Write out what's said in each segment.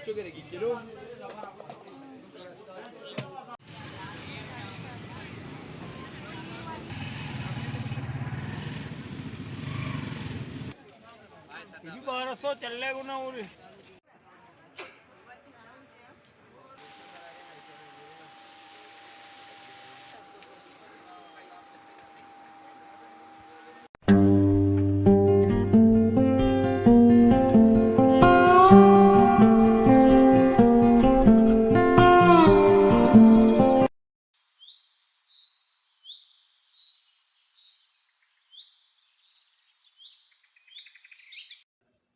1200 चल रहा ना।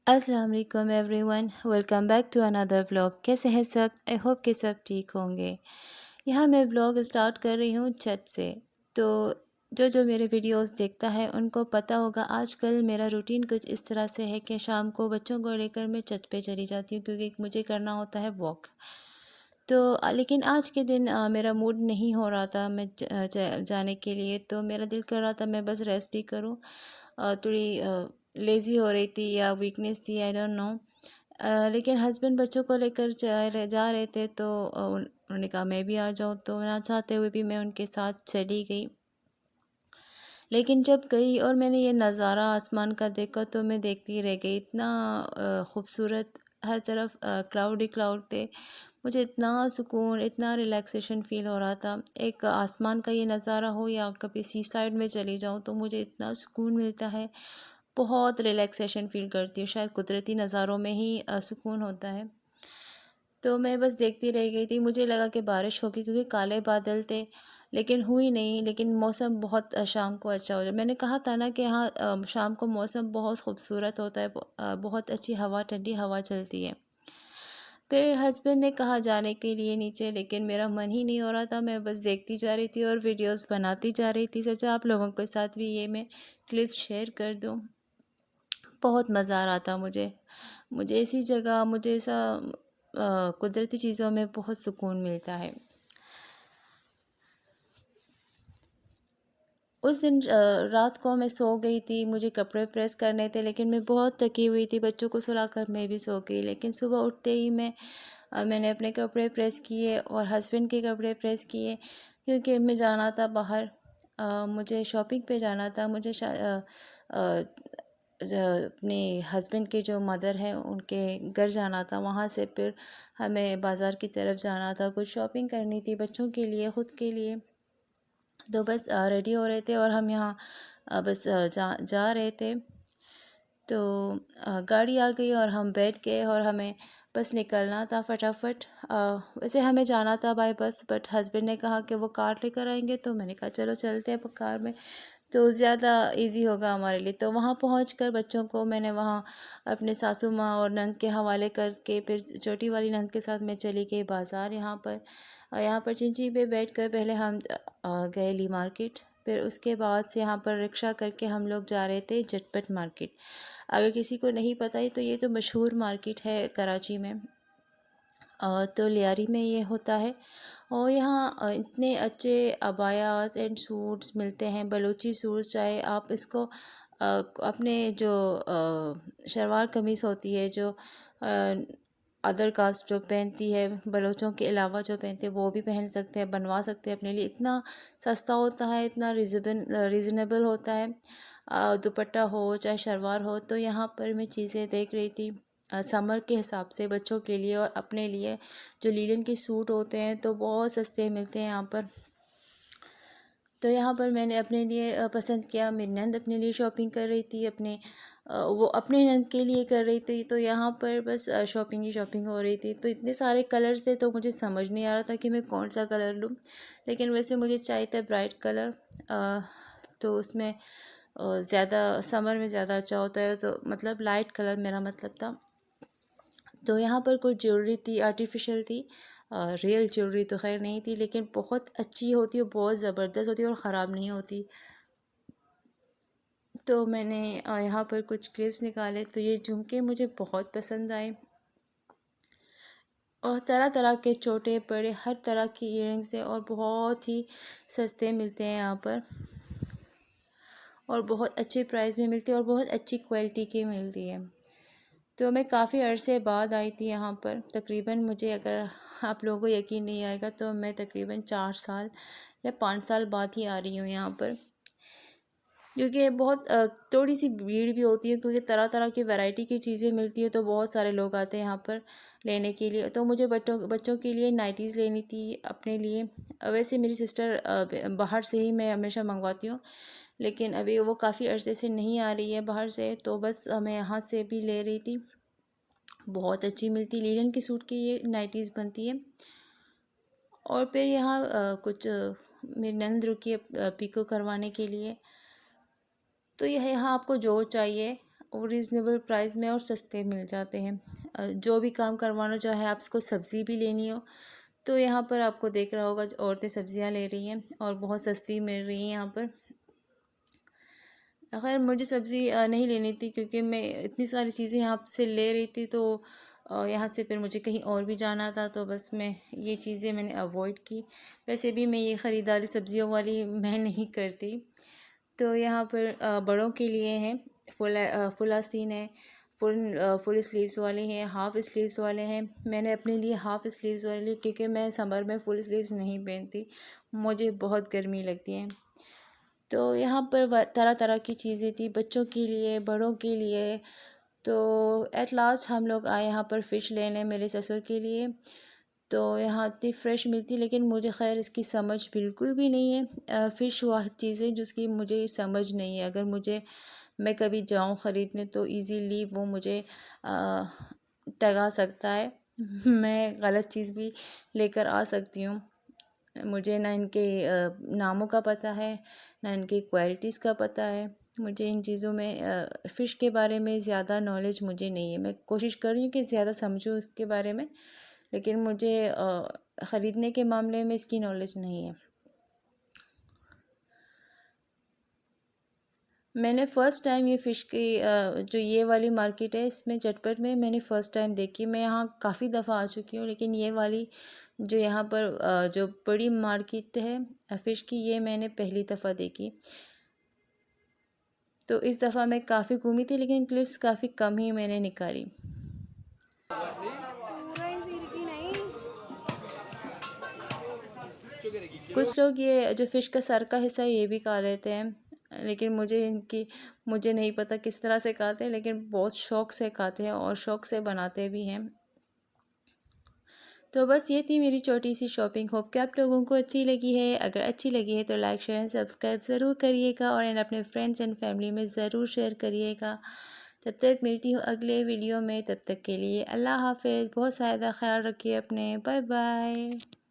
अस्सलाम वालेकुम everyone, welcome back to another vlog. कैसे हैं सब? आई होप कि सब ठीक होंगे। यहाँ मैं व्लॉग स्टार्ट कर रही हूँ छत से। तो जो मेरे वीडियोस देखता है उनको पता होगा आजकल मेरा रूटीन कुछ इस तरह से है कि शाम को बच्चों को लेकर मैं छत पे चली जाती हूँ क्योंकि मुझे करना होता है वॉक। तो लेकिन आज के दिन मेरा मूड नहीं हो रहा था मैं जाने के लिए। तो मेरा दिल कर रहा था मैं बस रेस्ट ही करूँ। थोड़ी लेज़ी हो रही थी या वीकनेस थी, आई डोंट नो। लेकिन हस्बैंड बच्चों को लेकर जा रहे थे तो उन्होंने कहा मैं भी आ जाऊँ, तो ना चाहते हुए भी मैं उनके साथ चली गई। लेकिन जब गई और मैंने ये नज़ारा आसमान का देखा तो मैं देखती रह गई। इतना ख़ूबसूरत, हर तरफ क्लाउड ही क्लाउड थे। मुझे इतना सुकून, इतना रिलैक्सेशन फ़ील हो रहा था। एक आसमान का ये नज़ारा हो या कभी सी साइड में चली जाऊँ तो मुझे इतना सुकून मिलता है। बहुत रिलैक्सेशन फ़ील करती हूँ, शायद कुदरती नज़ारों में ही सुकून होता है। तो मैं बस देखती रह गई थी। मुझे लगा कि बारिश होगी क्योंकि काले बादल थे, लेकिन हुई नहीं। लेकिन मौसम बहुत शाम को अच्छा हो जाए। मैंने कहा था ना कि हाँ, शाम को मौसम बहुत खूबसूरत होता है। बहुत अच्छी हवा, ठंडी हवा चलती है। फिर हस्बैंड ने कहा जाने के लिए नीचे, लेकिन मेरा मन ही नहीं हो रहा था। मैं बस देखती जा रही थी और वीडियोस बनाती जा रही थी। सोचा आप लोगों के साथ भी ये मैं क्लिप्स शेयर कर दूँ। बहुत मज़ा आ रहा था मुझे। मुझे ऐसी जगह, मुझे ऐसा कुदरती चीज़ों में बहुत सुकून मिलता है। उस दिन रात को मैं सो गई थी। मुझे कपड़े प्रेस करने थे लेकिन मैं बहुत थकी हुई थी। बच्चों को सुलाकर मैं भी सो गई। लेकिन सुबह उठते ही मैंने अपने कपड़े प्रेस किए और हस्बैंड के कपड़े प्रेस किए क्योंकि मैं जाना था बाहर। मुझे शॉपिंग पे जाना था। मुझे अपने हस्बैंड के जो मदर हैं उनके घर जाना था। वहाँ से फिर हमें बाज़ार की तरफ जाना था, कुछ शॉपिंग करनी थी बच्चों के लिए, ख़ुद के लिए। तो बस रेडी हो रहे थे और हम यहाँ बस जा रहे थे। तो गाड़ी आ गई और हम बैठ गए और हमें बस निकलना था फटाफट। वैसे हमें जाना था बाय बस, बट हस्बैंड ने कहा कि वो कार लेकर आएंगे, तो मैंने कहा चलो चलते हैं कार में, तो ज़्यादा इजी होगा हमारे लिए। तो वहाँ पहुँचकर बच्चों को मैंने वहाँ अपने सासू माँ और नंद के हवाले करके फिर छोटी वाली नंद के साथ मैं चली गई बाज़ार। यहाँ पर चिंची पे बैठकर पहले हम गए ली मार्केट। फिर उसके बाद से यहाँ पर रिक्शा करके हम लोग जा रहे थे झटपट मार्केट। अगर किसी को नहीं पता है तो ये तो मशहूर मार्केट है कराची में। तो लियारी में ये होता है। और यहाँ इतने अच्छे अबायास एंड सूट्स मिलते हैं, बलूची सूट्स। चाहे आप इसको अपने जो शलवार कमीज़ होती है, जो अदर कास्ट जो पहनती है, बलोचों के अलावा जो पहनते हैं, वो भी पहन सकते हैं, बनवा सकते हैं अपने लिए। इतना सस्ता होता है, इतना रीज़नेबल होता है। दुपट्टा हो चाहे शलवार हो। तो यहाँ पर मैं चीज़ें देख रही थी समर के हिसाब से बच्चों के लिए और अपने लिए। जो लीलन के सूट होते हैं तो बहुत सस्ते मिलते हैं यहाँ पर। तो यहाँ पर मैंने अपने लिए पसंद किया। मेरी नंद अपने लिए शॉपिंग कर रही थी, वो अपने नंद के लिए कर रही थी। तो यहाँ पर बस शॉपिंग ही शॉपिंग हो रही थी। तो इतने सारे कलर्स थे तो मुझे समझ नहीं आ रहा था कि मैं कौन सा कलर लूँ। लेकिन वैसे मुझे चाहिए था ब्राइट कलर। तो उसमें ज़्यादा समर में ज़्यादा अच्छा होता है, तो मतलब लाइट कलर मेरा मतलब था। तो यहाँ पर कुछ ज्वेलरी थी, आर्टिफिशियल थी। रियल ज्वेलरी तो खैर नहीं थी, लेकिन बहुत अच्छी होती है, बहुत ज़बरदस्त होती है और ख़राब नहीं होती। तो मैंने यहाँ पर कुछ क्लिप्स निकाले। तो ये झुमके मुझे बहुत पसंद आए और तरह तरह के छोटे बड़े हर तरह की इयररिंग्स है और बहुत ही सस्ते मिलते हैं यहाँ पर और बहुत अच्छे प्राइस में मिलती है और बहुत अच्छी क्वालिटी की मिलती है। तो मैं काफ़ी अरसे बाद आई थी यहाँ पर। तकरीबन मुझे, अगर आप लोगों को यकीन नहीं आएगा, तो मैं तकरीबन 4 साल या 5 साल बाद ही आ रही हूँ यहाँ पर। क्योंकि बहुत थोड़ी सी भीड़ भी होती है, क्योंकि तरह तरह की वैरायटी की चीज़ें मिलती है, तो बहुत सारे लोग आते हैं यहाँ पर लेने के लिए। तो मुझे बच्चों के लिए नाइटीज़ लेनी थी अपने लिए। वैसे मेरी सिस्टर बाहर से ही मैं हमेशा मंगवाती हूँ, लेकिन अभी वो काफ़ी अरसे से नहीं आ रही है बाहर से, तो बस मैं यहाँ से भी ले रही थी। बहुत अच्छी मिलती, लीलन के सूट की ये नाइटीज़ बनती है। और फिर यहाँ कुछ मेरी ननद रुकी है पिको करवाने के लिए। तो यह यहाँ आपको जो चाहिए वो रीज़नेबल प्राइस में और सस्ते मिल जाते हैं। जो भी काम करवाना चाहे, आपको सब्ज़ी भी लेनी हो, तो यहाँ पर आपको देख रहा होगा औरतें सब्ज़ियाँ ले रही हैं और बहुत सस्ती मिल रही हैं यहाँ पर। खैर मुझे सब्ज़ी नहीं लेनी थी, क्योंकि मैं इतनी सारी चीज़ें यहाँ से ले रही थी, तो यहाँ से फिर मुझे कहीं और भी जाना था, तो बस मैं ये चीज़ें मैंने अवॉइड की। वैसे भी मैं ये ख़रीदारी सब्ज़ियों वाली मैं नहीं करती। तो यहाँ पर बड़ों के लिए हैं, फुल आस्तीन है, फुल स्लीव्स वाले हैं, हाफ़ स्लीव्स वाले हैं। मैंने अपने लिए हाफ़ स्लीव्स वाले लिए, क्योंकि मैं समर में फुल स्लीव्स नहीं पहनती, मुझे बहुत गर्मी लगती है। तो यहाँ पर तरह तरह की चीज़ें थी, बच्चों के लिए, बड़ों के लिए। तो एट लास्ट हम लोग आए यहाँ पर फ़िश लेने मेरे ससुर के लिए। तो यहाँ इतनी फ़्रेश मिलती, लेकिन मुझे खैर इसकी समझ बिल्कुल भी नहीं है। फ़िश वह चीज़ है जिसकी मुझे समझ नहीं है। अगर मैं कभी जाऊँ ख़रीदने, तो इजीली वो मुझे टगा सकता है। मैं गलत चीज़ भी लेकर आ सकती हूँ। मुझे ना इनके नामों का पता है, ना इनकी क्वालिटीज़ का पता है। मुझे इन चीज़ों में फ़िश के बारे में ज़्यादा नॉलेज मुझे नहीं है। मैं कोशिश कर रही हूँ कि ज़्यादा समझूँ इसके बारे में, लेकिन मुझे ख़रीदने के मामले में इसकी नॉलेज नहीं है। मैंने फ़र्स्ट टाइम ये फ़िश की जो ये वाली मार्केट है, इसमें झटपट में मैंने फ़र्स्ट टाइम देखी। मैं यहाँ काफ़ी दफ़ा आ चुकी हूँ, लेकिन ये वाली जो यहाँ पर जो बड़ी मार्केट है फ़िश की, ये मैंने पहली दफ़ा देखी। तो इस दफ़ा मैं काफ़ी घूमी थी, लेकिन क्लिप्स काफ़ी कम ही मैंने निकाली। कुछ लोग ये जो फ़िश का सर का हिस्सा ये भी खा लेते हैं, लेकिन मुझे नहीं पता किस तरह से खाते हैं, लेकिन बहुत शौक़ से खाते हैं और शौक़ से बनाते भी हैं। तो बस ये थी मेरी छोटी सी शॉपिंग। होप कि आप लोगों को अच्छी लगी है। अगर अच्छी लगी है तो लाइक शेयर एंड सब्सक्राइब ज़रूर करिएगा, और अपने फ्रेंड्स एंड फैमिली में ज़रूर शेयर करिएगा। तब तक मिलती हूँ अगले वीडियो में, तब तक के लिए अल्लाह हाफ़िज़। बहुत ज़्यादा ख्याल रखिए अपने। Bye bye.